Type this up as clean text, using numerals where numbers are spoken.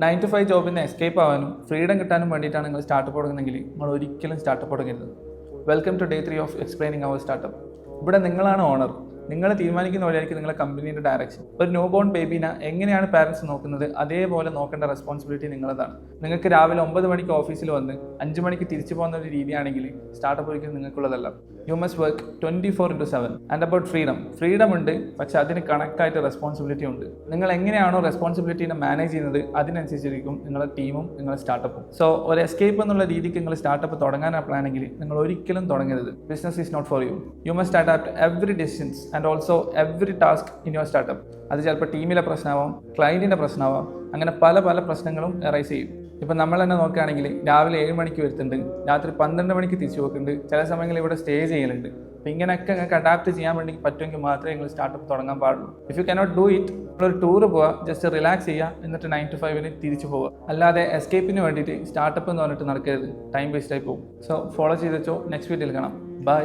9 to 5 ജോബിൽ നിന്ന് escape ആവാനും freedom കിട്ടാനും വേണ്ടിയിട്ടാണ് നിങ്ങൾ സ്റ്റാർട്ടപ്പ് തുടങ്ങുന്നെങ്കിൽ നിങ്ങൾ ഒരിക്കലും സ്റ്റാർട്ടപ്പ് തുടങ്ങരുത്. Welcome to day 3 of explaining our startup. ഇവിടെ നിങ്ങളാണ് ഓണർ. നിങ്ങൾ തീരുമാനിക്കുന്ന വഴിയായിരിക്കും നിങ്ങളുടെ കമ്പനീൻ്റെ ഡയറക്ഷൻ. ഒരു ന്യൂ ബോൺ ബേബീനെ എങ്ങനെയാണ് പാരൻസ് നോക്കുന്നത് അതേപോലെ നോക്കേണ്ട റെസ്പോൺസിബിലിറ്റി നിങ്ങളതാണ്. നിങ്ങൾക്ക് രാവിലെ 9 മണിക്ക് ഓഫീസിൽ വന്ന് 5 മണിക്ക് തിരിച്ചു പോകുന്ന ഒരു രീതിയാണെങ്കിൽ സ്റ്റാർട്ടപ്പ് ഒരിക്കലും നിങ്ങൾക്കുള്ളതല്ല. You must work 24/7. And about freedom ഉണ്ട്, പക്ഷെ അതിന് കണക്കായിട്ട് റെസ്പോൺസിബിലിറ്റി ഉണ്ട്. നിങ്ങൾ എങ്ങനെയാണോ റെസ്പോൺസിബിലിറ്റീനെ മാനേജ് ചെയ്യുന്നത് അതിനനുസരിച്ചിരിക്കും നിങ്ങളുടെ ടീമും നിങ്ങളുടെ സ്റ്റാർട്ടപ്പും. സോ ഒരു എസ്കേപ്പ് എന്നുള്ള രീതിക്ക് നിങ്ങൾ സ്റ്റാർട്ടപ്പ് തുടങ്ങാനാണ് പ്ലാനെങ്കിൽ നിങ്ങൾ ഒരിക്കലും തുടങ്ങരുത്. Business is not for you. You must adapt every decisions and also every task in your startup. അത് ചിലപ്പോൾ ടീമിലെ പ്രശ്നമാവാം, ക്ലയൻറ്റിൻ്റെ പ്രശ്നമാവാം, അങ്ങനെ പല പ്രശ്നങ്ങളും അറൈസ് ചെയ്യും. ഇപ്പം നമ്മൾ തന്നെ നോക്കുകയാണെങ്കിൽ രാവിലെ 7 മണിക്ക് വരുത്തുന്നുണ്ട്, രാത്രി 12 മണിക്ക് തിരിച്ചു പോക്കുന്നുണ്ട്, ചില സമയങ്ങളിൽ ഇവിടെ സ്റ്റേ ചെയ്യലുണ്ട്. അപ്പം ഇങ്ങനെയൊക്കെ നിങ്ങൾക്ക് അഡാപ്റ്റ് ചെയ്യാൻ വേണ്ടി പറ്റുമെങ്കിൽ മാത്രമേ നിങ്ങൾ സ്റ്റാർട്ടപ്പ് തുടങ്ങാൻ പാടുള്ളൂ. If you cannot do it, ഒരു ടൂർ പോവുക, ജസ്റ്റ് റിലാക്സ് ചെയ്യുക, എന്നിട്ട് 9 to 5 തിരിച്ചു പോവുക. അല്ലാതെ എസ്കേപ്പിന് വേണ്ടിയിട്ട് സ്റ്റാർട്ടപ്പ് എന്ന് പറഞ്ഞിട്ട് നടക്കരുത്, ടൈം വേസ്റ്റ് ആയി പോകും. സോ ഫോളോ ചെയ്ത് വെച്ചോ. നെക്സ്റ്റ് വീഡിയോയിൽ കാണാം. ബൈ.